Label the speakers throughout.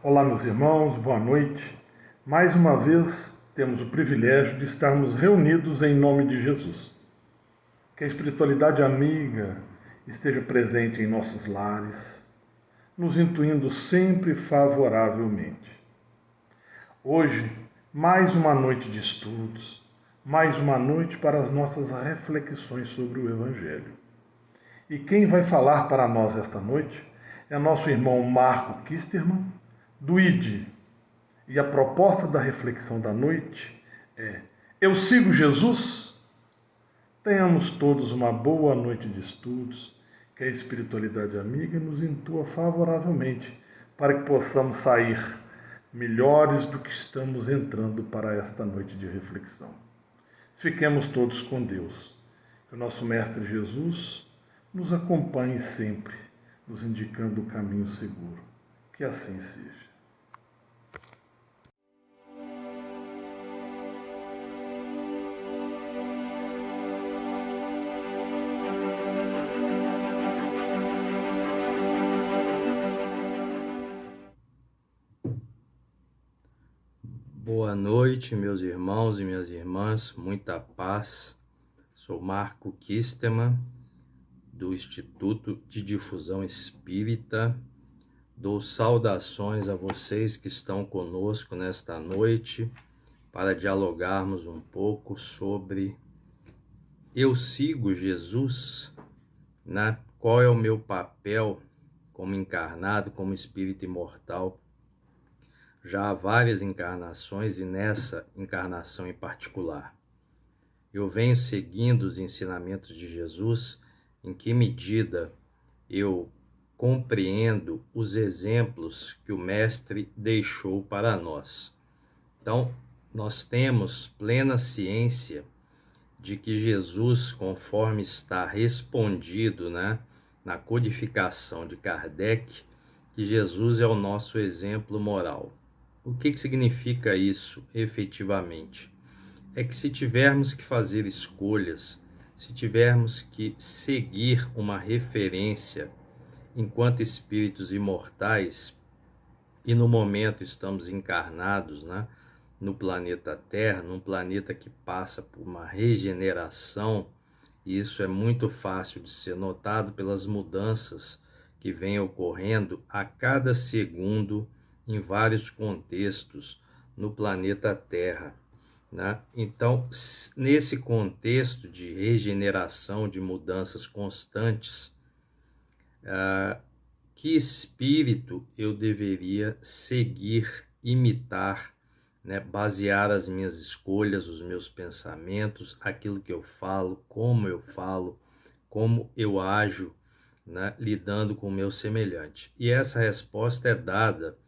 Speaker 1: Olá, meus irmãos, boa noite. Mais uma vez temos o privilégio de estarmos reunidos em nome de Jesus. Que a espiritualidade amiga esteja presente em nossos lares, nos intuindo sempre favoravelmente. Hoje, mais uma noite de estudos, mais uma noite para as nossas reflexões sobre o Evangelho. E quem vai falar para nós esta noite é nosso irmão Marco Kisterman, do ID. E a proposta da reflexão da noite é: eu sigo Jesus? Tenhamos todos uma boa noite de estudos, que a espiritualidade amiga nos intua favoravelmente para que possamos sair melhores do que estamos entrando para esta noite de reflexão. Fiquemos todos com Deus. Que o nosso Mestre Jesus nos acompanhe sempre, nos indicando o caminho seguro. Que assim seja.
Speaker 2: Boa noite, meus irmãos e minhas irmãs, muita paz. Sou Marco Kisterman, do Instituto de Difusão Espírita. Dou saudações a vocês que estão conosco nesta noite para dialogarmos um pouco sobre eu sigo Jesus, né? Qual é o meu papel como encarnado, como espírito imortal? Já há várias encarnações e nessa encarnação em particular. Eu venho seguindo os ensinamentos de Jesus, em que medida eu compreendo os exemplos que o Mestre deixou para nós. Então, nós temos plena ciência de que Jesus, conforme está respondido, na codificação de Kardec, que Jesus é o nosso exemplo moral. O que significa isso efetivamente? É que se tivermos que fazer escolhas, se tivermos que seguir uma referência enquanto espíritos imortais, e no momento estamos encarnados, no planeta Terra, num planeta que passa por uma regeneração, e isso é muito fácil de ser notado pelas mudanças que vêm ocorrendo a cada segundo em vários contextos no planeta Terra, Então, nesse contexto de regeneração, de mudanças constantes, que espírito eu deveria seguir, imitar, basear as minhas escolhas, os meus pensamentos, aquilo que eu falo, como eu ajo, lidando com o meu semelhante. E essa resposta é dada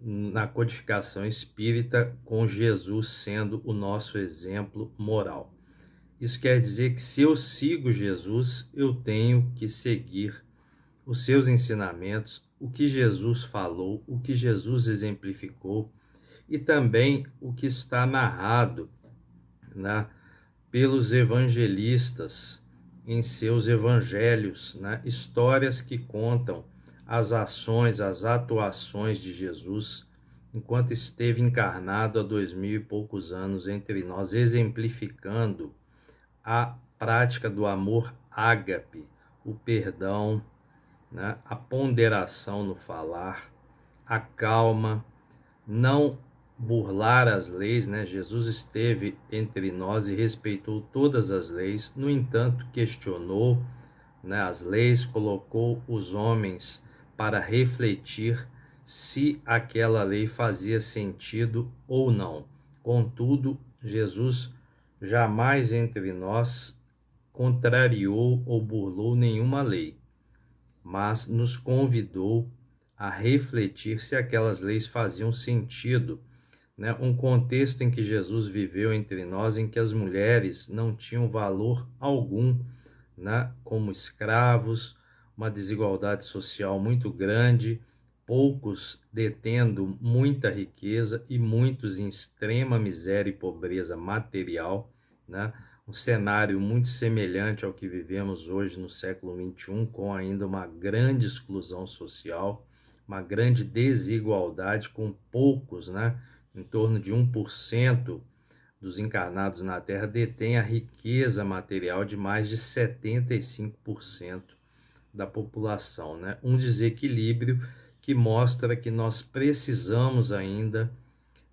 Speaker 2: na codificação espírita, com Jesus sendo o nosso exemplo moral. Isso quer dizer que se eu sigo Jesus, eu tenho que seguir os seus ensinamentos, o que Jesus falou, o que Jesus exemplificou e também o que está narrado pelos evangelistas em seus evangelhos, histórias que contam as ações, as atuações de Jesus enquanto esteve encarnado há 2000 e poucos anos entre nós, exemplificando a prática do amor ágape, o perdão, a ponderação no falar, a calma, não burlar as leis, Jesus esteve entre nós e respeitou todas as leis, no entanto questionou, as leis, colocou os homens para refletir se aquela lei fazia sentido ou não. Contudo, Jesus jamais entre nós contrariou ou burlou nenhuma lei, mas nos convidou a refletir se aquelas leis faziam sentido, um contexto em que Jesus viveu entre nós, em que as mulheres não tinham valor algum, como escravos, uma desigualdade social muito grande, poucos detendo muita riqueza e muitos em extrema miséria e pobreza material, um cenário muito semelhante ao que vivemos hoje no século XXI, com ainda uma grande exclusão social, uma grande desigualdade com poucos, né? Em torno de 1% dos encarnados na Terra detém a riqueza material de mais de 75% da população, né? Um desequilíbrio que mostra que nós precisamos ainda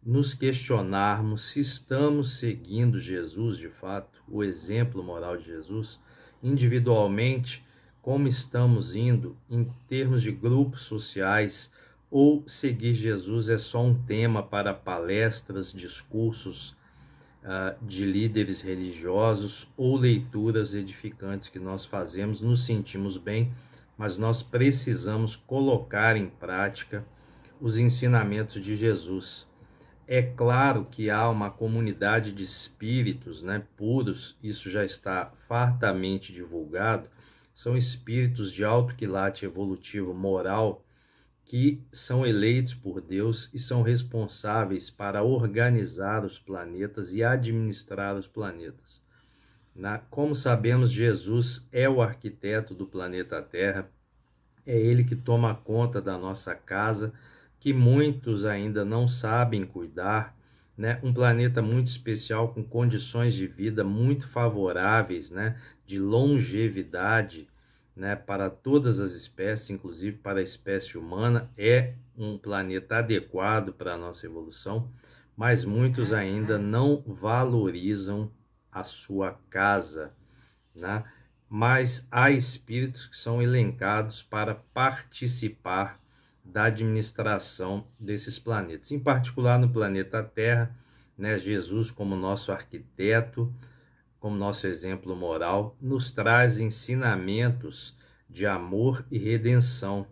Speaker 2: nos questionarmos se estamos seguindo Jesus de fato, o exemplo moral de Jesus, individualmente, como estamos indo em termos de grupos sociais, ou seguir Jesus é só um tema para palestras, discursos de líderes religiosos ou leituras edificantes que nós fazemos, nos sentimos bem, mas nós precisamos colocar em prática os ensinamentos de Jesus. É claro que há uma comunidade de espíritos, né, puros, isso já está fartamente divulgado, são espíritos de alto quilate evolutivo moral que são eleitos por Deus e são responsáveis para organizar os planetas e administrar os planetas. Como sabemos, Jesus é o arquiteto do planeta Terra, é ele que toma conta da nossa casa, que muitos ainda não sabem cuidar, né? Um planeta muito especial, com condições de vida muito favoráveis, né? De longevidade, né? Para todas as espécies, inclusive para a espécie humana, é um planeta adequado para a nossa evolução, mas muitos ainda não valorizam a sua casa, né? Mas há espíritos que são elencados para participar da administração desses planetas, em particular no planeta Terra, né? Jesus, como nosso arquiteto, como nosso exemplo moral, nos traz ensinamentos de amor e redenção.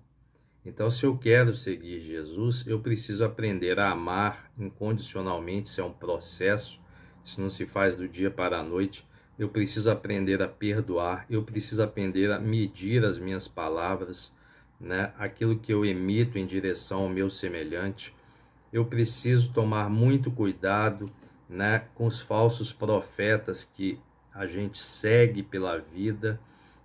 Speaker 2: Então, se eu quero seguir Jesus, eu preciso aprender a amar incondicionalmente. Isso é um processo, isso não se faz do dia para a noite. Eu preciso aprender a perdoar, eu preciso aprender a medir as minhas palavras, né? Aquilo que eu emito em direção ao meu semelhante. Eu preciso tomar muito cuidado, né, com os falsos profetas que a gente segue pela vida,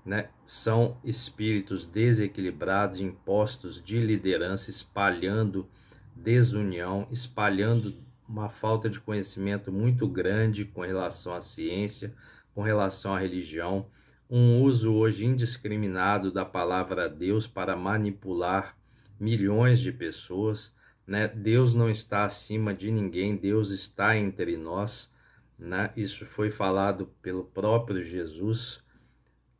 Speaker 2: né? São espíritos desequilibrados, impostos de liderança, espalhando desunião, espalhando uma falta de conhecimento muito grande com relação à ciência, com relação à religião, um uso hoje indiscriminado da palavra Deus para manipular milhões de pessoas, né? Deus não está acima de ninguém, Deus está entre nós, né? Isso foi falado pelo próprio Jesus.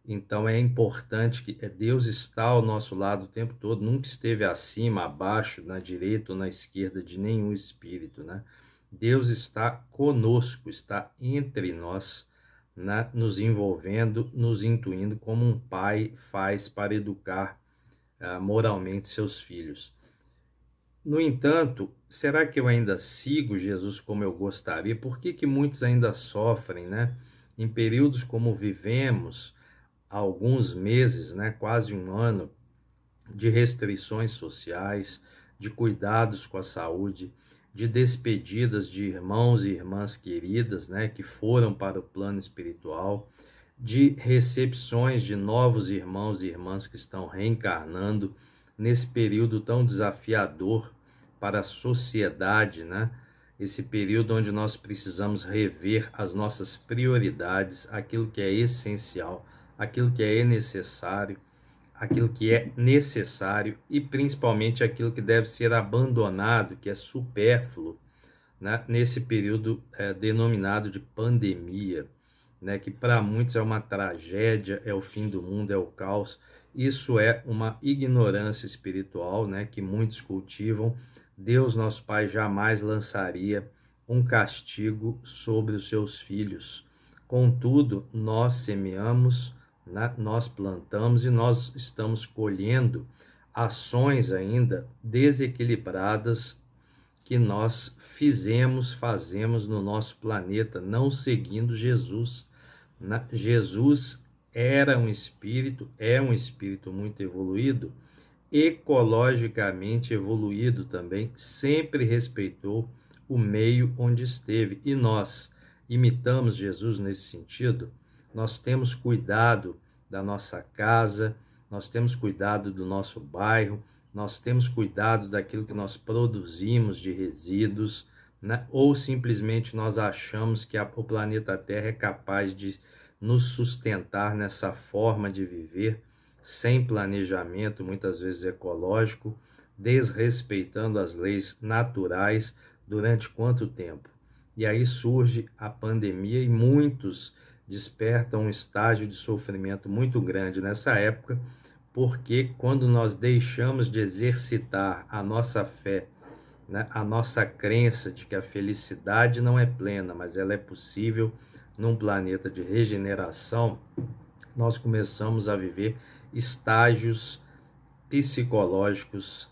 Speaker 2: Então é importante que Deus está ao nosso lado o tempo todo, nunca esteve acima, abaixo, na direita ou na esquerda de nenhum espírito, né? Deus está conosco, está entre nós, né? Nos envolvendo, nos intuindo como um pai faz para educar moralmente seus filhos. No entanto, será que eu ainda sigo Jesus como eu gostaria? Por que muitos ainda sofrem, né? Em períodos como vivemos, há alguns meses, né, quase um ano, de restrições sociais, de cuidados com a saúde, de despedidas de irmãos e irmãs queridas, né, que foram para o plano espiritual, de recepções de novos irmãos e irmãs que estão reencarnando nesse período tão desafiador para a sociedade, né? Esse período onde nós precisamos rever as nossas prioridades, aquilo que é essencial, aquilo que é necessário, aquilo que é necessário e principalmente aquilo que deve ser abandonado, que é supérfluo, né? Nesse período denominado de pandemia, né? Que para muitos é uma tragédia, é o fim do mundo, é o caos. Isso é uma ignorância espiritual, né? Que muitos cultivam. Deus, nosso Pai, jamais lançaria um castigo sobre os seus filhos. Contudo, nós semeamos, né? Nós plantamos e nós estamos colhendo ações ainda desequilibradas que nós fazemos no nosso planeta, não seguindo Jesus. Jesus era um espírito, é um espírito muito evoluído, ecologicamente evoluído também, sempre respeitou o meio onde esteve. E nós imitamos Jesus nesse sentido. Nós temos cuidado da nossa casa, nós temos cuidado do nosso bairro, nós temos cuidado daquilo que nós produzimos de resíduos, né? Ou simplesmente nós achamos que o planeta Terra é capaz de nos sustentar nessa forma de viver, sem planejamento, muitas vezes ecológico, desrespeitando as leis naturais durante quanto tempo? E aí surge a pandemia e muitos despertam um estágio de sofrimento muito grande nessa época, porque quando nós deixamos de exercitar a nossa fé, né, a nossa crença de que a felicidade não é plena, mas ela é possível num planeta de regeneração, nós começamos a viver estágios psicológicos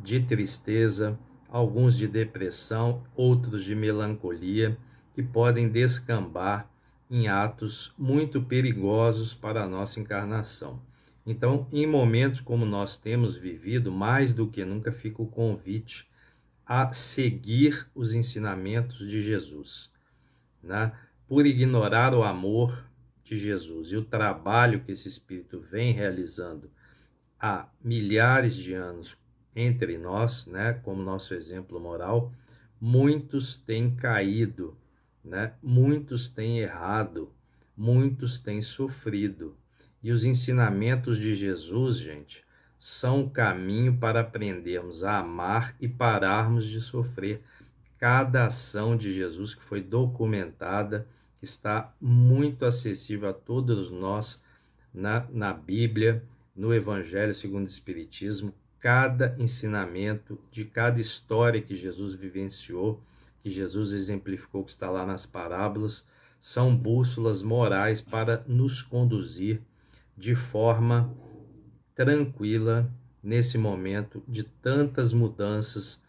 Speaker 2: de tristeza, alguns de depressão, outros de melancolia, que podem descambar em atos muito perigosos para a nossa encarnação. Então, em momentos como nós temos vivido, mais do que nunca fica o convite a seguir os ensinamentos de Jesus, né? Por ignorar o amor de Jesus e o trabalho que esse Espírito vem realizando há milhares de anos entre nós, né, como nosso exemplo moral, muitos têm caído, né, muitos têm errado, muitos têm sofrido. E os ensinamentos de Jesus, gente, são o caminho para aprendermos a amar e pararmos de sofrer. Cada ação de Jesus que foi documentada, que está muito acessível a todos nós na Bíblia, no Evangelho segundo o Espiritismo, cada ensinamento de cada história que Jesus vivenciou, que Jesus exemplificou, que está lá nas parábolas, são bússolas morais para nos conduzir de forma tranquila nesse momento de tantas mudanças,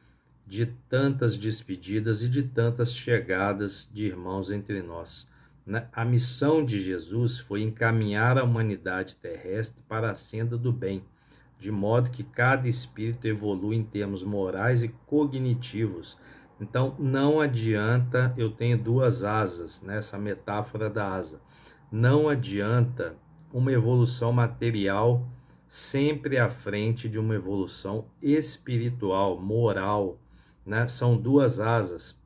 Speaker 2: de tantas despedidas e de tantas chegadas de irmãos entre nós. A missão de Jesus foi encaminhar a humanidade terrestre para a senda do bem, de modo que cada espírito evolui em termos morais e cognitivos. Então, não adianta, eu tenho duas asas, nessa metáfora da asa, não adianta uma evolução material sempre à frente de uma evolução espiritual, moral, né? São duas asas,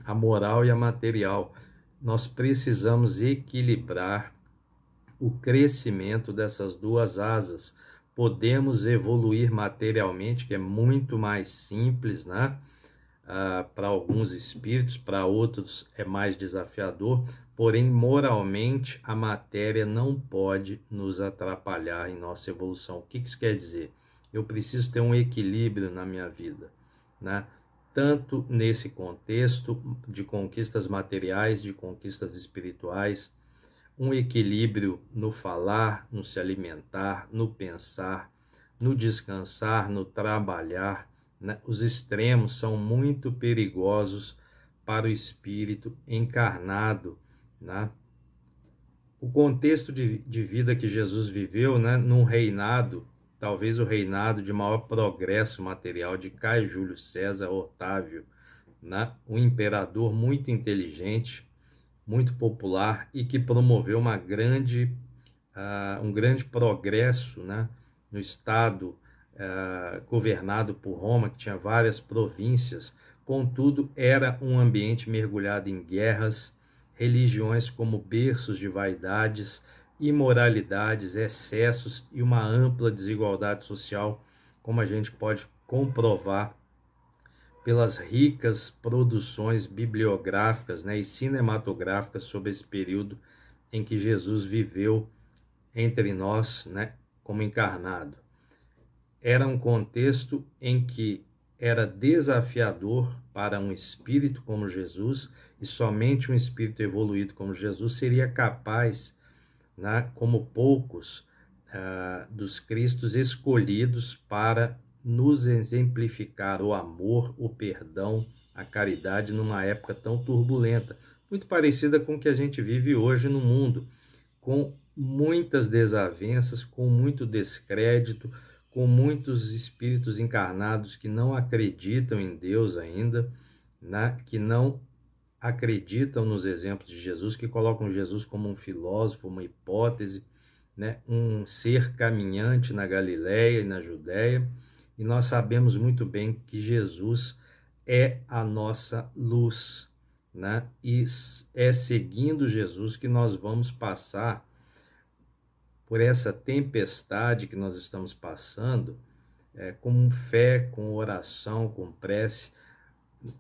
Speaker 2: a moral e a material. Nós precisamos equilibrar o crescimento dessas duas asas. Podemos evoluir materialmente, que é muito mais simples, né? Para alguns espíritos, para outros é mais desafiador, porém, moralmente, a matéria não pode nos atrapalhar em nossa evolução. O que isso quer dizer? Eu preciso ter um equilíbrio na minha vida, né? Tanto nesse contexto de conquistas materiais, de conquistas espirituais, um equilíbrio no falar, no se alimentar, no pensar, no descansar, no trabalhar, né? Os extremos são muito perigosos para o espírito encarnado, né? O contexto de vida que Jesus viveu, né, num reinado, talvez o reinado de maior progresso material de Caio Júlio César Otávio, né? Um imperador muito inteligente, muito popular e que promoveu um grande progresso, né, no Estado governado por Roma, que tinha várias províncias. Contudo, era um ambiente mergulhado em guerras, religiões como berços de vaidades, imoralidades, excessos e uma ampla desigualdade social, como a gente pode comprovar pelas ricas produções bibliográficas, né, e cinematográficas sobre esse período em que Jesus viveu entre nós, né, como encarnado. Era um contexto em que era desafiador para um espírito como Jesus, e somente um espírito evoluído como Jesus seria capaz, né, como poucos dos Cristos escolhidos para nos exemplificar o amor, o perdão, a caridade numa época tão turbulenta, muito parecida com o que a gente vive hoje no mundo, com muitas desavenças, com muito descrédito, com muitos espíritos encarnados que não acreditam em Deus ainda, né? Que não acreditam nos exemplos de Jesus, que colocam Jesus como um filósofo, uma hipótese, né? Um ser caminhante na Galileia e na Judéia, E nós sabemos muito bem que Jesus é a nossa luz, né? E é seguindo Jesus que nós vamos passar por essa tempestade que nós estamos passando, com fé, com oração, com prece.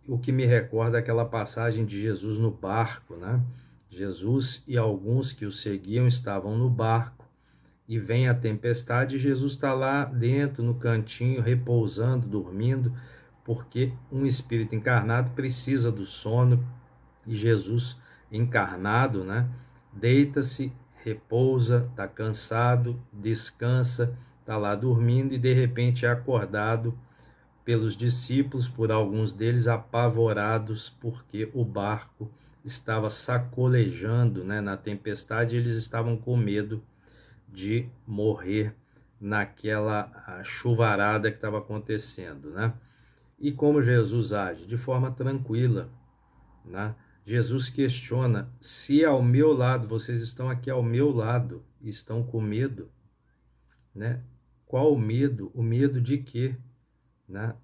Speaker 2: O que me recorda aquela passagem de Jesus no barco, né? Jesus e alguns que o seguiam estavam no barco e vem a tempestade e Jesus está lá dentro, no cantinho, repousando, dormindo, porque um espírito encarnado precisa do sono e Jesus encarnado, né? Deita-se, repousa, está cansado, descansa, está lá dormindo e de repente é acordado pelos discípulos, por alguns deles apavorados, porque o barco estava sacolejando, né, na tempestade, e eles estavam com medo de morrer naquela chuvarada que estava acontecendo, né? E como Jesus age? De forma tranquila, né? Jesus questiona: se ao meu lado, vocês estão aqui ao meu lado e estão com medo, né? Qual o medo? O medo de quê? Né?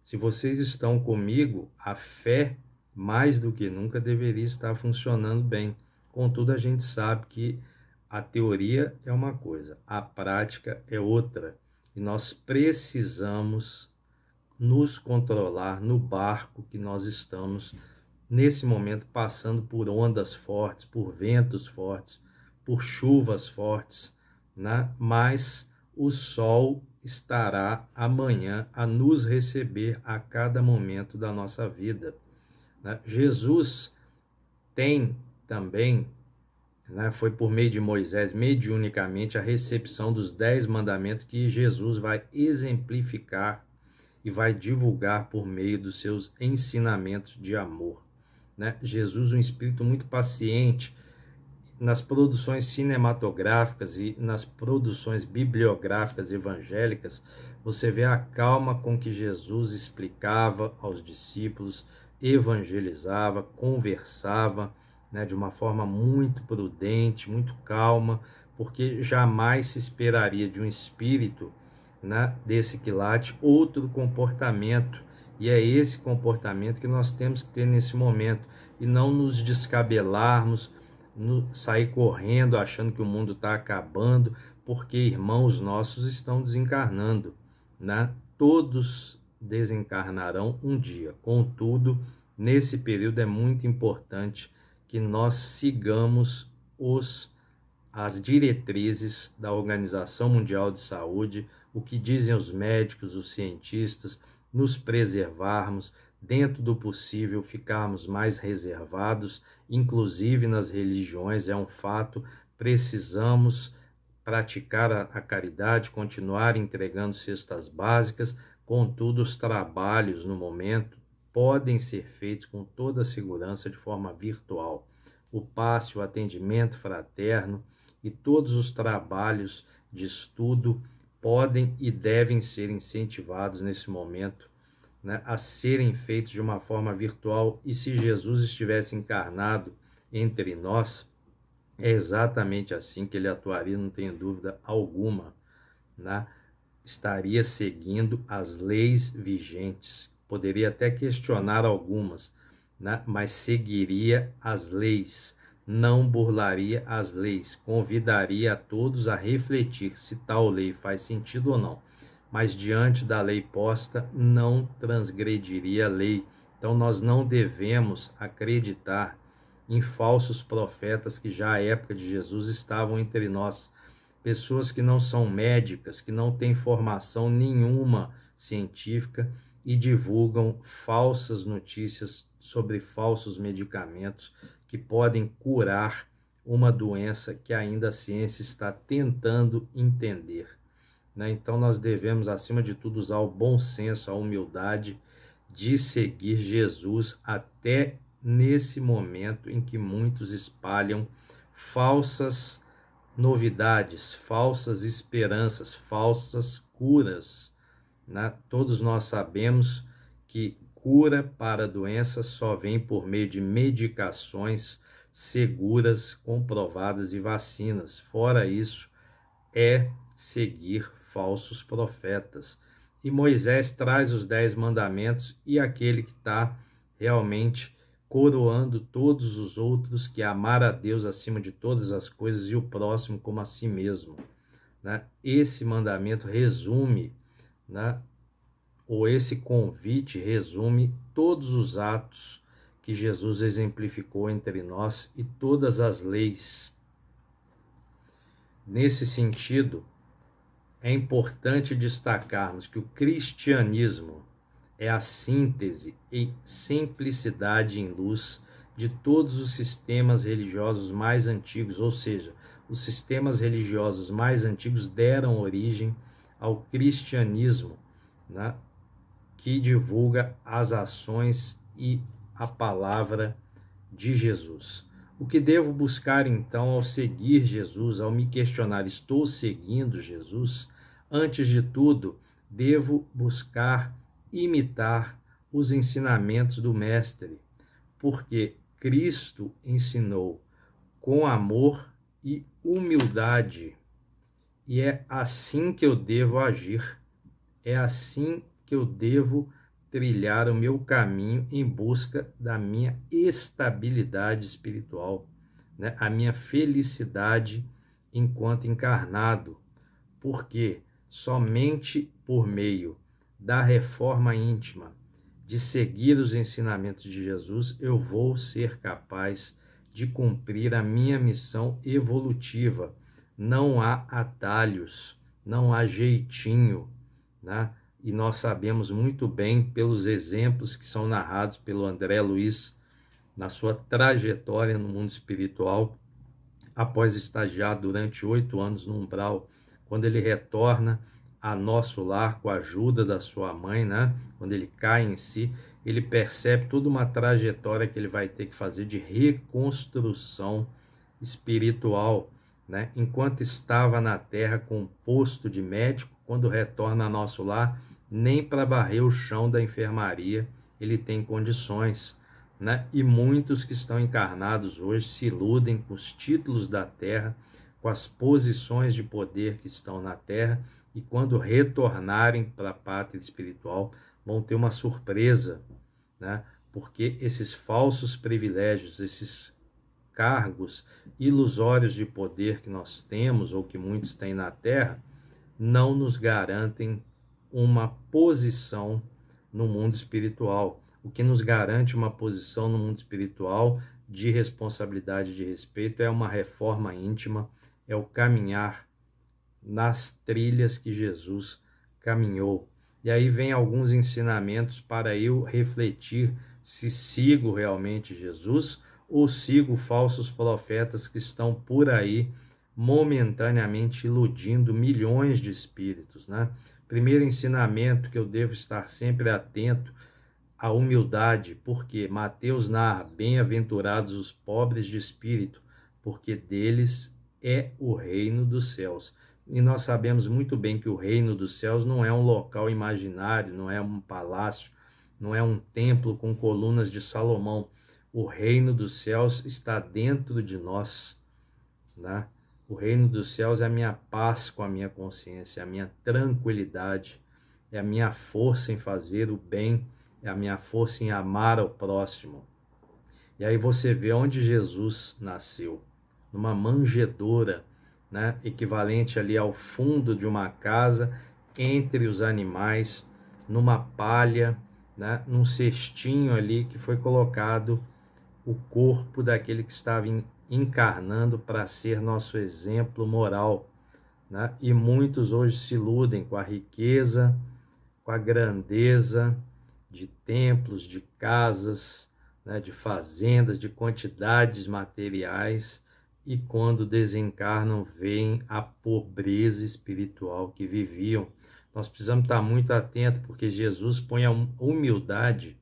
Speaker 2: Se vocês estão comigo, a fé, mais do que nunca, deveria estar funcionando bem. Contudo, a gente sabe que a teoria é uma coisa, a prática é outra. E nós precisamos nos controlar no barco que nós estamos, nesse momento, passando por ondas fortes, por ventos fortes, por chuvas fortes, né? Mas o sol estará amanhã a nos receber a cada momento da nossa vida, né? Jesus tem também, né, foi por meio de Moisés, mediunicamente, a recepção dos 10 mandamentos que Jesus vai exemplificar e vai divulgar por meio dos seus ensinamentos de amor, né? Jesus, um espírito muito paciente. Nas produções cinematográficas e nas produções bibliográficas evangélicas, você vê a calma com que Jesus explicava aos discípulos, evangelizava, conversava, né, de uma forma muito prudente, muito calma, porque jamais se esperaria de um espírito, né, desse quilate outro comportamento. E é esse comportamento que nós temos que ter nesse momento, e não nos descabelarmos, sair correndo achando que o mundo está acabando, porque irmãos nossos estão desencarnando, né? Todos desencarnarão um dia. Contudo, nesse período é muito importante que nós sigamos as diretrizes da Organização Mundial de Saúde, o que dizem os médicos, os cientistas, nos preservarmos, dentro do possível, ficarmos mais reservados, inclusive nas religiões, é um fato, precisamos praticar a caridade, continuar entregando cestas básicas, contudo, os trabalhos no momento podem ser feitos com toda a segurança de forma virtual. O passe, o atendimento fraterno e todos os trabalhos de estudo podem e devem ser incentivados nesse momento, né, a serem feitos de uma forma virtual. E se Jesus estivesse encarnado entre nós, é exatamente assim que ele atuaria, não tenho dúvida alguma, né? Estaria seguindo as leis vigentes, poderia até questionar algumas, né? Mas seguiria as leis, não burlaria as leis, convidaria a todos a refletir se tal lei faz sentido ou não, mas diante da lei posta não transgrediria a lei. Então nós não devemos acreditar em falsos profetas que já à época de Jesus estavam entre nós, pessoas que não são médicas, que não têm formação nenhuma científica e divulgam falsas notícias sobre falsos medicamentos que podem curar uma doença que ainda a ciência está tentando entender, né? Então nós devemos, acima de tudo, usar o bom senso, a humildade de seguir Jesus até nesse momento em que muitos espalham falsas novidades, falsas esperanças, falsas curas, né? Todos nós sabemos que cura para doenças só vem por meio de medicações seguras, comprovadas e vacinas. Fora isso, é seguir falsos profetas. E Moisés traz os 10 mandamentos e aquele que está realmente coroando todos os outros, que é amar a Deus acima de todas as coisas e o próximo como a si mesmo, né? Esse mandamento resume, né, ou esse convite resume todos os atos que Jesus exemplificou entre nós e todas as leis. Nesse sentido, é importante destacarmos que o cristianismo é a síntese e simplicidade em luz de todos os sistemas religiosos mais antigos, ou seja, os sistemas religiosos mais antigos deram origem ao cristianismo, né, que divulga as ações e a palavra de Jesus. O que devo buscar então ao seguir Jesus, ao me questionar, estou seguindo Jesus? Antes de tudo, devo buscar imitar os ensinamentos do Mestre, porque Cristo ensinou com amor e humildade, e é assim que eu devo agir, é assim que eu devo trilhar o meu caminho em busca da minha estabilidade espiritual, né? A minha felicidade enquanto encarnado, porque somente por meio da reforma íntima, de seguir os ensinamentos de Jesus, eu vou ser capaz de cumprir a minha missão evolutiva. Não há atalhos, não há jeitinho, né? E nós sabemos muito bem pelos exemplos que são narrados pelo André Luiz na sua trajetória no mundo espiritual, após estagiar durante 8 anos no umbral, quando ele retorna a nosso lar com a ajuda da sua mãe, né? Quando ele cai em si, ele percebe toda uma trajetória que ele vai ter que fazer de reconstrução espiritual, né? Enquanto estava na terra com o posto de médico, quando retorna a nosso lar, nem para varrer o chão da enfermaria ele tem condições, né? E muitos que estão encarnados hoje se iludem com os títulos da terra, com as posições de poder que estão na terra, e quando retornarem para a pátria espiritual vão ter uma surpresa, né? Porque esses falsos privilégios, esses cargos ilusórios de poder que nós temos ou que muitos têm na terra, não nos garantem uma posição no mundo espiritual. O que nos garante uma posição no mundo espiritual de responsabilidade e de respeito é uma reforma íntima, é o caminhar nas trilhas que Jesus caminhou. E aí vem alguns ensinamentos para eu refletir se sigo realmente Jesus ou sigo falsos profetas que estão por aí momentaneamente iludindo milhões de espíritos, né? Primeiro ensinamento que eu devo estar sempre atento à humildade, porque Mateus narra: bem-aventurados os pobres de espírito, porque deles é o reino dos céus. E nós sabemos muito bem que o reino dos céus não é um local imaginário, não é um palácio, não é um templo com colunas de Salomão. O reino dos céus está dentro de nós, né? O reino dos céus é a minha paz com a minha consciência, é a minha tranquilidade, é a minha força em fazer o bem, é a minha força em amar ao próximo. E aí você vê onde Jesus nasceu, numa manjedoura, né, equivalente ali ao fundo de uma casa, entre os animais, numa palha, né, num cestinho ali que foi colocado o corpo daquele que estava encarnando para ser nosso exemplo moral, né? E muitos hoje se iludem com a riqueza, com a grandeza de templos, de casas, né, de fazendas, de quantidades materiais, e quando desencarnam veem a pobreza espiritual que viviam. Nós precisamos estar muito atentos, porque Jesus põe a humildade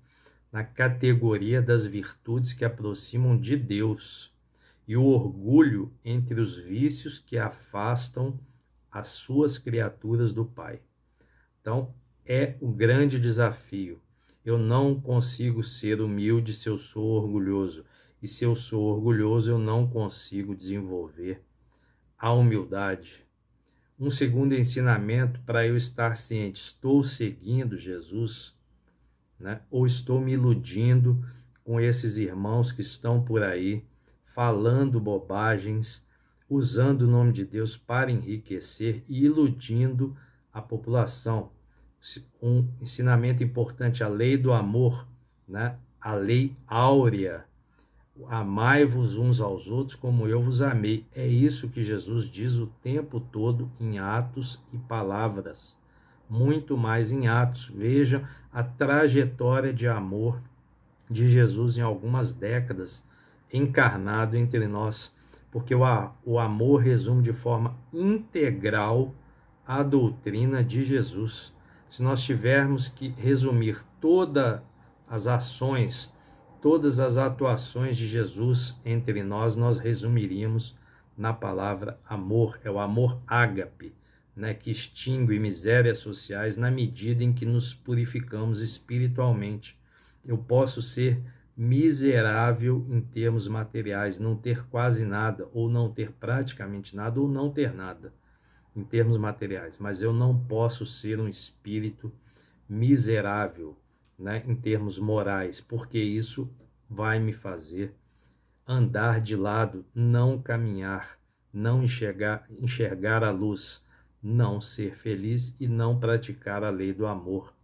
Speaker 2: na categoria das virtudes que aproximam de Deus, e o orgulho entre os vícios que afastam as suas criaturas do Pai. Então, é o grande desafio. Eu não consigo ser humilde se eu sou orgulhoso, e se eu sou orgulhoso, eu não consigo desenvolver a humildade. Um segundo ensinamento para eu estar ciente: estou seguindo Jesus, né? Ou estou me iludindo com esses irmãos que estão por aí falando bobagens, usando o nome de Deus para enriquecer e iludindo a população. Um ensinamento importante: a lei do amor, né? A lei áurea. Amai-vos uns aos outros como eu vos amei. É isso que Jesus diz o tempo todo em atos e palavras. Muito mais em atos. Veja a trajetória de amor de Jesus em algumas décadas, encarnado entre nós, porque o amor resume de forma integral a doutrina de Jesus. Se nós tivermos que resumir todas as ações, todas as atuações de Jesus entre nós, nós resumiríamos na palavra amor. É o amor ágape, né, que extingue misérias sociais na medida em que nos purificamos espiritualmente. Eu posso ser miserável em termos materiais, não ter quase nada, ou não ter praticamente nada, ou não ter nada em termos materiais, mas eu não posso ser um espírito miserável, né, em termos morais, porque isso vai me fazer andar de lado, não caminhar, não enxergar a luz, não ser feliz e não praticar a lei do amor.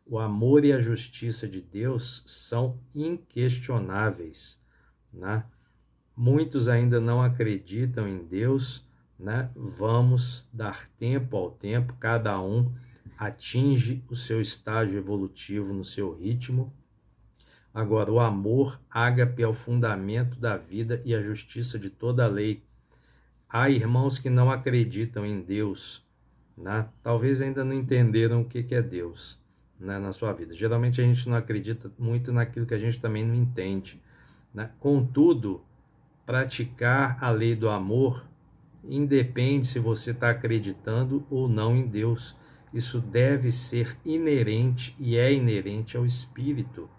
Speaker 2: O amor e a justiça de Deus são inquestionáveis, né? Muitos ainda não acreditam em Deus, né? Vamos dar tempo ao tempo, cada um atinge o seu estágio evolutivo no seu ritmo. Agora, o amor ágape é o fundamento da vida e a justiça de toda a lei. Há irmãos que não acreditam em Deus, né? Talvez ainda não entenderam o que é Deus, né, na sua vida. Geralmente a gente não acredita muito naquilo que a gente também não entende, né? Contudo, praticar a lei do amor independe se você está acreditando ou não em Deus. Isso deve ser inerente e é inerente ao Espírito.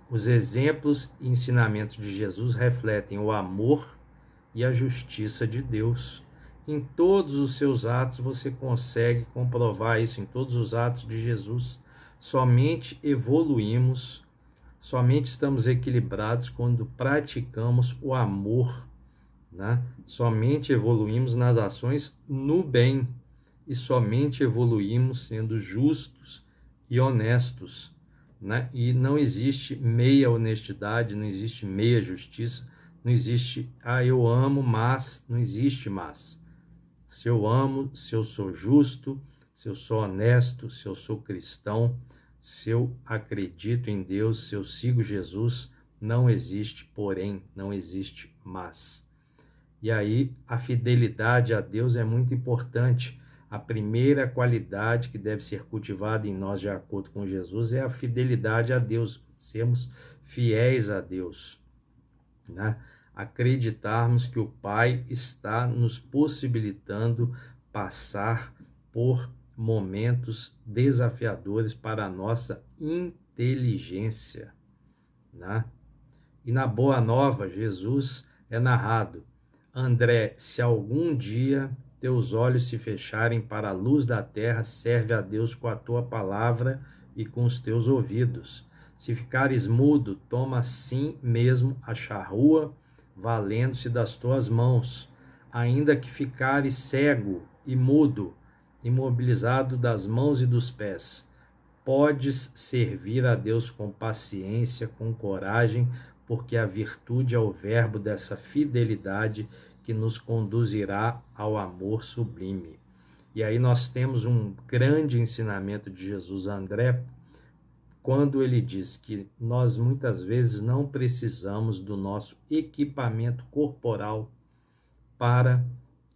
Speaker 2: Os exemplos e ensinamentos de Jesus refletem o amor e a justiça de Deus. Em todos os seus atos você consegue comprovar isso, em todos os atos de Jesus. Somente evoluímos, somente estamos equilibrados quando praticamos o amor, né? Somente evoluímos nas ações no bem e somente evoluímos sendo justos e honestos, né? E não existe meia honestidade, não existe meia justiça, não existe, eu amo, mas não existe mas. Se eu amo, se eu sou justo, se eu sou honesto, se eu sou cristão, se eu acredito em Deus, se eu sigo Jesus, não existe porém, não existe mas. E aí a fidelidade a Deus é muito importante. A primeira qualidade que deve ser cultivada em nós de acordo com Jesus é a fidelidade a Deus, sermos fiéis a Deus, né? Acreditarmos que o Pai está nos possibilitando passar por momentos desafiadores para a nossa inteligência, né? E na Boa Nova, Jesus é narrado: André, se algum dia teus olhos se fecharem para a luz da terra, serve a Deus com a tua palavra e com os teus ouvidos. Se ficares mudo, toma assim mesmo a charrua, valendo-se das tuas mãos. Ainda que ficares cego e mudo, imobilizado das mãos e dos pés, podes servir a Deus com paciência, com coragem, porque a virtude é o verbo dessa fidelidade que nos conduzirá ao amor sublime. E aí nós temos um grande ensinamento de Jesus a André, quando ele diz que nós muitas vezes não precisamos do nosso equipamento corporal para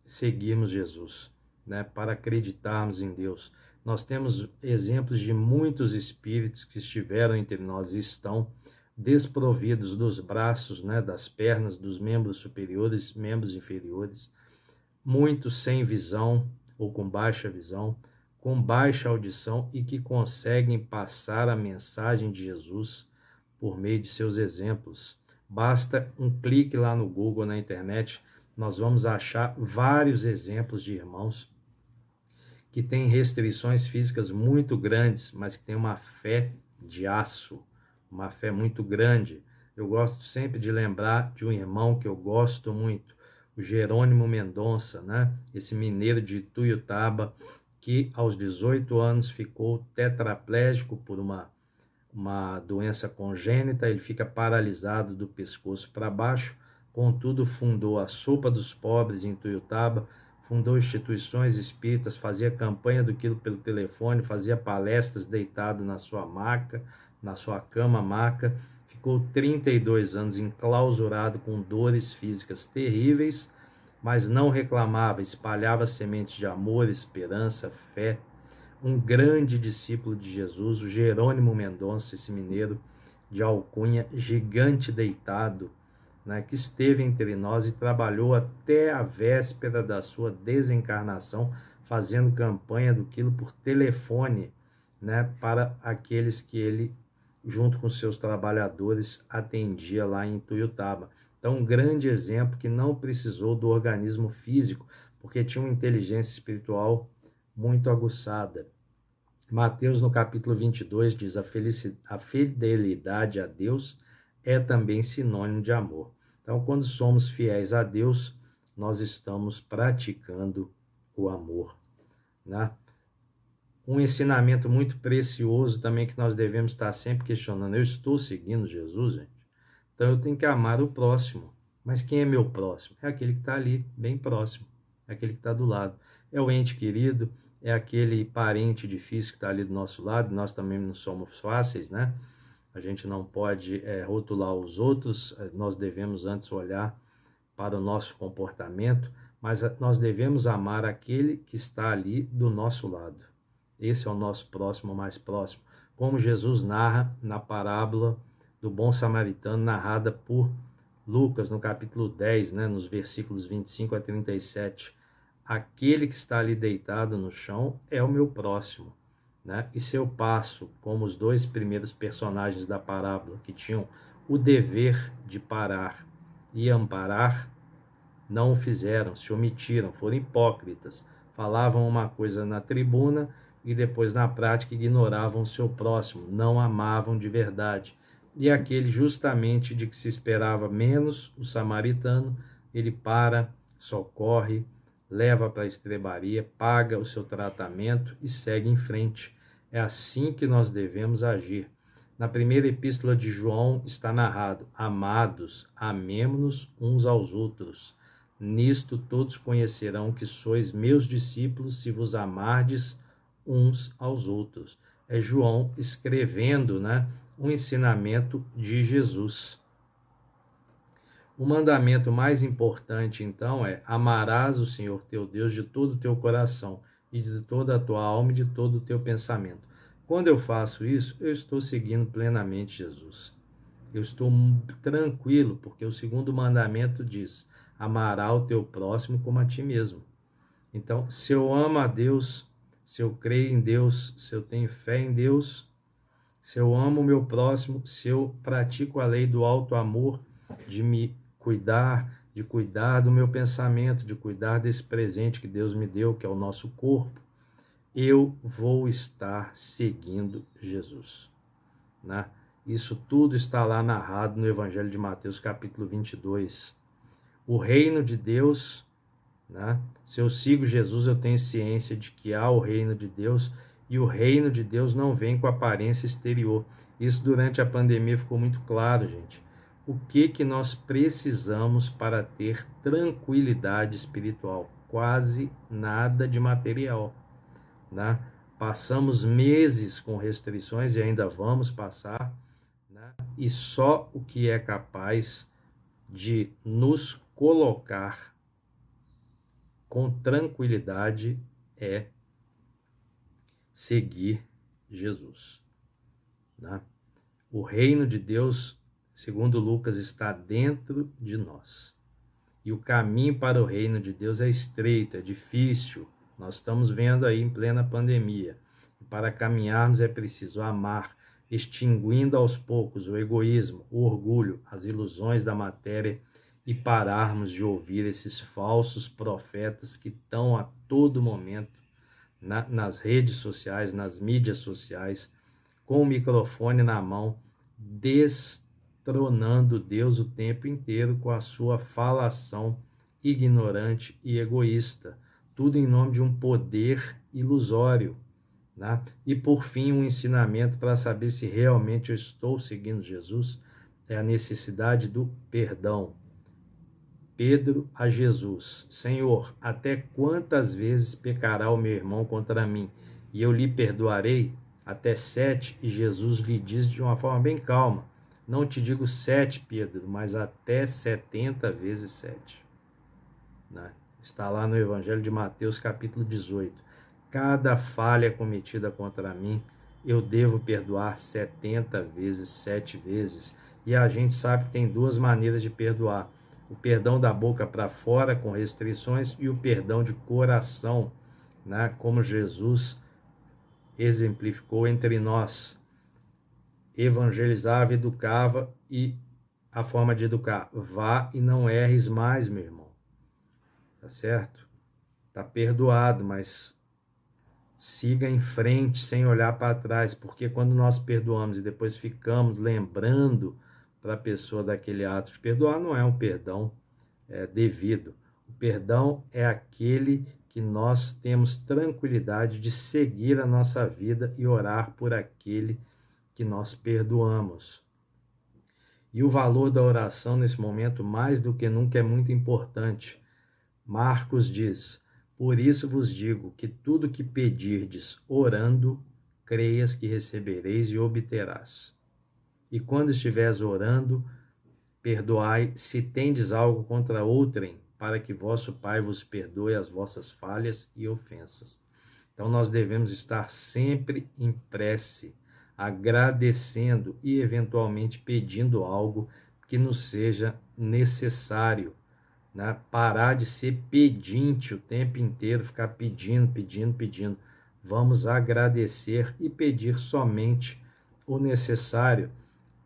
Speaker 2: seguirmos Jesus, né? Para acreditarmos em Deus. Nós temos exemplos de muitos espíritos que estiveram entre nós e estão desprovidos dos braços, né, das pernas, dos membros superiores, membros inferiores, muitos sem visão ou com baixa visão, com baixa audição e que conseguem passar a mensagem de Jesus por meio de seus exemplos. Basta um clique lá no Google, na internet, nós vamos achar vários exemplos de irmãos que tem restrições físicas muito grandes, mas que tem uma fé de aço, uma fé muito grande. Eu gosto sempre de lembrar de um irmão que eu gosto muito, o Jerônimo Mendonça, né? Esse mineiro de Ituiutaba, que aos 18 anos ficou tetraplégico por uma doença congênita, ele fica paralisado do pescoço para baixo, contudo fundou a Sopa dos Pobres em Ituiutaba, fundou instituições espíritas, fazia campanha do quilo pelo telefone, fazia palestras deitado na sua maca, na sua cama-maca, ficou 32 anos enclausurado com dores físicas terríveis, mas não reclamava, espalhava sementes de amor, esperança, fé. Um grande discípulo de Jesus, o Jerônimo Mendonça, esse mineiro de alcunha, gigante deitado, né, que esteve entre nós e trabalhou até a véspera da sua desencarnação, fazendo campanha do quilo por telefone, né, para aqueles que ele, junto com seus trabalhadores, atendia lá em Ituiutaba. Então, um grande exemplo que não precisou do organismo físico, porque tinha uma inteligência espiritual muito aguçada. Mateus, no capítulo 22, diz: a fidelidade a Deus é também sinônimo de amor. Então, quando somos fiéis a Deus, nós estamos praticando o amor, né? Um ensinamento muito precioso também que nós devemos estar sempre questionando: eu estou seguindo Jesus, gente? Então eu tenho que amar o próximo. Mas quem é meu próximo? É aquele que está ali, bem próximo. É aquele que está do lado. É o ente querido, é aquele parente difícil que está ali do nosso lado. Nós também não somos fáceis, né? A gente não pode rotular os outros. Nós devemos antes olhar para o nosso comportamento, mas nós devemos amar aquele que está ali do nosso lado. Esse é o nosso próximo mais próximo. Como Jesus narra na parábola do bom samaritano, narrada por Lucas, no capítulo 10, né, nos versículos 25 a 37. Aquele que está ali deitado no chão é o meu próximo, né? E se eu passo, como os dois primeiros personagens da parábola, que tinham o dever de parar e amparar, não o fizeram, se omitiram, foram hipócritas, falavam uma coisa na tribuna e depois na prática ignoravam o seu próximo, não amavam de verdade. E aquele justamente de que se esperava menos, o samaritano, ele para, socorre, leva para a estrebaria, paga o seu tratamento e segue em frente. É assim que nós devemos agir. Na primeira epístola de João está narrado: amados, amemo-nos uns aos outros. Nisto todos conhecerão que sois meus discípulos, se vos amardes uns aos outros. É João escrevendo, né, um ensinamento de Jesus. O mandamento mais importante, então, é: amarás o Senhor teu Deus de todo o teu coração, e de toda a tua alma, e de todo o teu pensamento. Quando eu faço isso, eu estou seguindo plenamente Jesus. Eu estou tranquilo, porque o segundo mandamento diz: amará o teu próximo como a ti mesmo. Então, se eu amo a Deus, se eu creio em Deus, se eu tenho fé em Deus, se eu amo o meu próximo, se eu pratico a lei do alto amor, de me cuidar, de cuidar do meu pensamento, de cuidar desse presente que Deus me deu, que é o nosso corpo, eu vou estar seguindo Jesus, né? Isso tudo está lá narrado no Evangelho de Mateus, capítulo 22. O reino de Deus, né? Se eu sigo Jesus, eu tenho ciência de que há o reino de Deus, e o reino de Deus não vem com aparência exterior. Isso durante a pandemia ficou muito claro, gente. O que nós precisamos para ter tranquilidade espiritual? Quase nada de material, né? Passamos meses com restrições e ainda vamos passar, né? E só o que é capaz de nos colocar com tranquilidade é seguir Jesus, né? O reino de Deus, segundo Lucas, está dentro de nós. E o caminho para o reino de Deus é estreito, é difícil. Nós estamos vendo aí em plena pandemia. E para caminharmos é preciso amar, extinguindo aos poucos o egoísmo, o orgulho, as ilusões da matéria, e pararmos de ouvir esses falsos profetas que estão a todo momento nas redes sociais, nas mídias sociais, com o microfone na mão, destronando Deus o tempo inteiro com a sua falação ignorante e egoísta. Tudo em nome de um poder ilusório. Né? E por fim, um ensinamento para saber se realmente eu estou seguindo Jesus é a necessidade do perdão. Pedro a Jesus: Senhor, até quantas vezes pecará o meu irmão contra mim e eu lhe perdoarei? Até 7. E Jesus lhe diz de uma forma bem calma: não te digo 7, Pedro, mas até 70 vezes 7. Né? Está lá no Evangelho de Mateus, capítulo 18. Cada falha cometida contra mim, eu devo perdoar 70 vezes, 7 vezes. E a gente sabe que tem duas maneiras de perdoar: o perdão da boca para fora, com restrições, e o perdão de coração, né? Como Jesus exemplificou entre nós. Evangelizava, educava, e a forma de educar: vá e não erres mais, meu irmão. Tá certo? Tá perdoado, mas siga em frente sem olhar para trás, porque quando nós perdoamos e depois ficamos lembrando para a pessoa daquele ato de perdoar, não é um perdão devido. O perdão é aquele que nós temos tranquilidade de seguir a nossa vida e orar por aquele que nós perdoamos. E o valor da oração nesse momento, mais do que nunca, é muito importante. Marcos diz: por isso vos digo que tudo que pedirdes orando, creias que recebereis e obterás. E quando estiveres orando, perdoai se tendes algo contra outrem, para que vosso Pai vos perdoe as vossas falhas e ofensas. Então nós devemos estar sempre em prece, agradecendo e eventualmente pedindo algo que nos seja necessário. Né? Parar de ser pedinte o tempo inteiro, ficar pedindo. Vamos agradecer e pedir somente o necessário.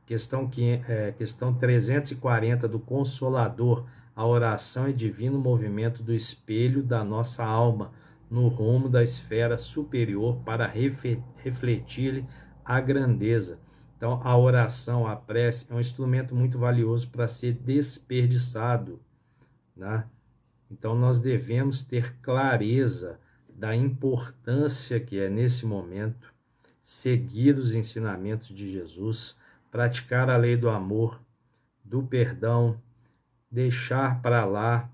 Speaker 2: Questão 340 do Consolador: a oração é divino movimento do espelho da nossa alma no rumo da esfera superior para refletir-lhe a grandeza. Então, a oração, a prece, é um instrumento muito valioso para ser desperdiçado. Né? Então, nós devemos ter clareza da importância que é, nesse momento, seguir os ensinamentos de Jesus, praticar a lei do amor, do perdão, deixar para lá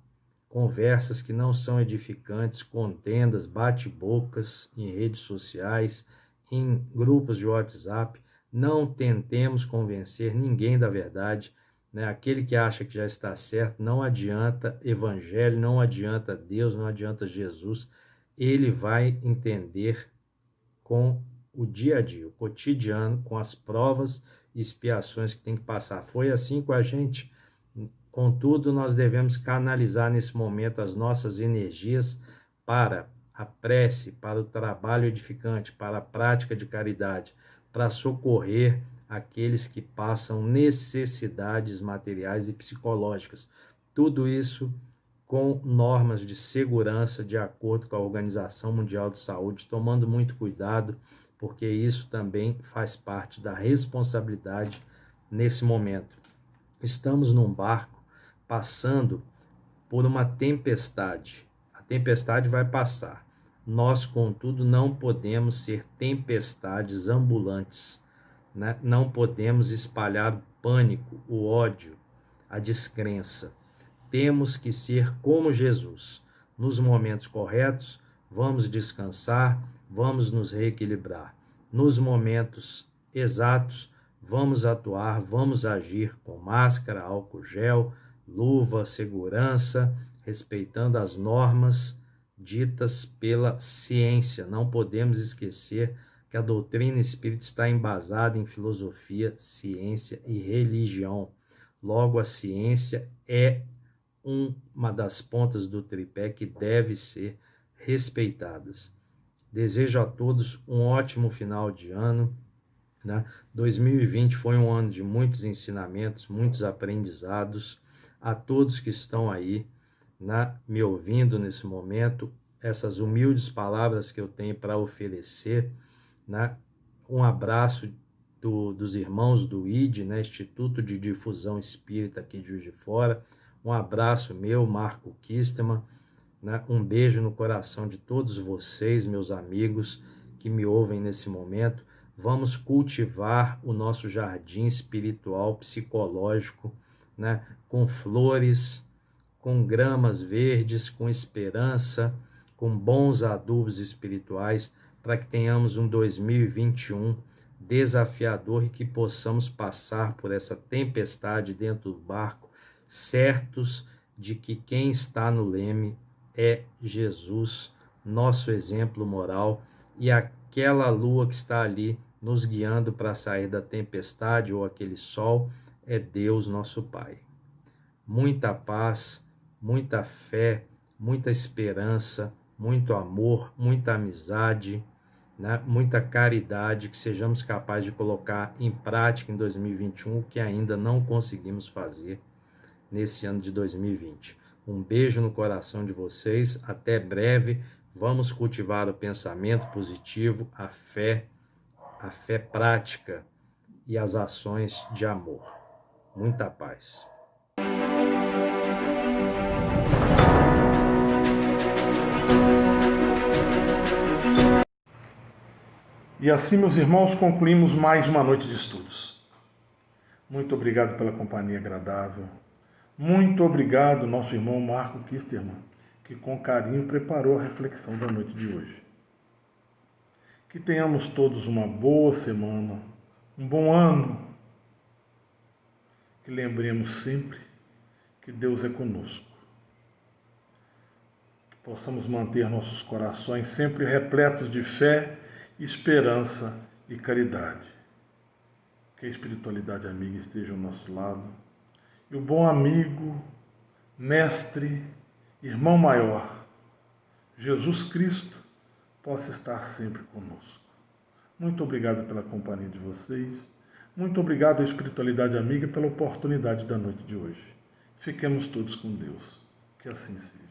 Speaker 2: conversas que não são edificantes, contendas, bate-bocas em redes sociais, em grupos de WhatsApp. Não tentemos convencer ninguém da verdade. Né? Aquele que acha que já está certo, não adianta evangelho, não adianta Deus, não adianta Jesus. Ele vai entender com o dia a dia, o cotidiano, com as provas e expiações que tem que passar. Foi assim com a gente. Contudo, nós devemos canalizar nesse momento as nossas energias para a prece, para o trabalho edificante, para a prática de caridade, para socorrer aqueles que passam necessidades materiais e psicológicas. Tudo isso com normas de segurança de acordo com a Organização Mundial de Saúde, tomando muito cuidado, porque isso também faz parte da responsabilidade nesse momento. Estamos num barco passando por uma tempestade. A tempestade vai passar. Nós, contudo, não podemos ser tempestades ambulantes. Né? Não podemos espalhar o pânico, o ódio, a descrença. Temos que ser como Jesus. Nos momentos corretos, vamos descansar, vamos nos reequilibrar. Nos momentos exatos, vamos atuar, vamos agir com máscara, álcool gel, luva, segurança, respeitando as normas ditas pela ciência. Não podemos esquecer que a doutrina espírita está embasada em filosofia, ciência e religião. Logo, a ciência é uma das pontas do tripé que deve ser respeitadas. Desejo a todos um ótimo final de ano. Né? 2020 foi um ano de muitos ensinamentos, muitos aprendizados. A todos que estão aí, né, me ouvindo nesse momento, essas humildes palavras que eu tenho para oferecer, né? Um abraço dos irmãos do ID, né? Instituto de Difusão Espírita aqui de Juiz de Fora. Um abraço meu, Marco Kisteman, né? Um beijo no coração de todos vocês, meus amigos que me ouvem nesse momento. Vamos cultivar o nosso jardim espiritual, psicológico, né? Com flores, com gramas verdes, com esperança, com bons adubos espirituais, para que tenhamos um 2021 desafiador e que possamos passar por essa tempestade dentro do barco, certos de que quem está no leme é Jesus, nosso exemplo moral, e aquela lua que está ali nos guiando para sair da tempestade, ou aquele sol, é Deus, nosso Pai. Muita paz, muita fé, muita esperança, muito amor, muita amizade, né? Muita caridade, que sejamos capazes de colocar em prática em 2021 o que ainda não conseguimos fazer nesse ano de 2020. Um beijo no coração de vocês, até breve. Vamos cultivar o pensamento positivo, a fé prática e as ações de amor. Muita paz.
Speaker 1: E assim, meus irmãos, concluímos mais uma noite de estudos. Muito obrigado pela companhia agradável. Muito obrigado, nosso irmão Marco Kisteman, que com carinho preparou a reflexão da noite de hoje. Que tenhamos todos uma boa semana, um bom ano. Que lembremos sempre que Deus é conosco. Que possamos manter nossos corações sempre repletos de fé, esperança e caridade. Que a espiritualidade amiga esteja ao nosso lado. E o bom amigo, mestre, irmão maior, Jesus Cristo, possa estar sempre conosco. Muito obrigado pela companhia de vocês. Muito obrigado à espiritualidade amiga pela oportunidade da noite de hoje. Fiquemos todos com Deus. Que assim seja.